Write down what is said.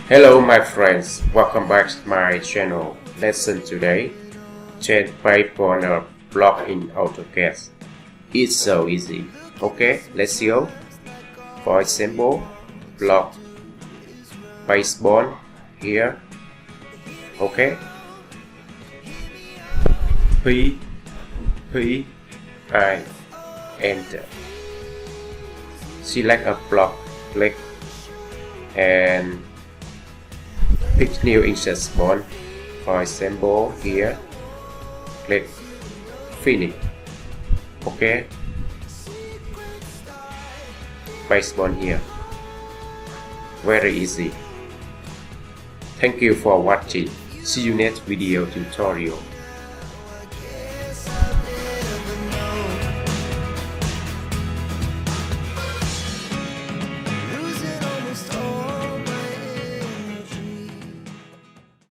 Hello my friends, welcome back to my channel. Lesson today, change paper on a block in AutoCAD. It's so easy. Okay, let's go. For example, block baseball here. Okay. P I enter. Select a block, click and pick new insert bond. For example, here, click finish. Okay, place bond here. Very easy. Thank you for watching. See you next video tutorial.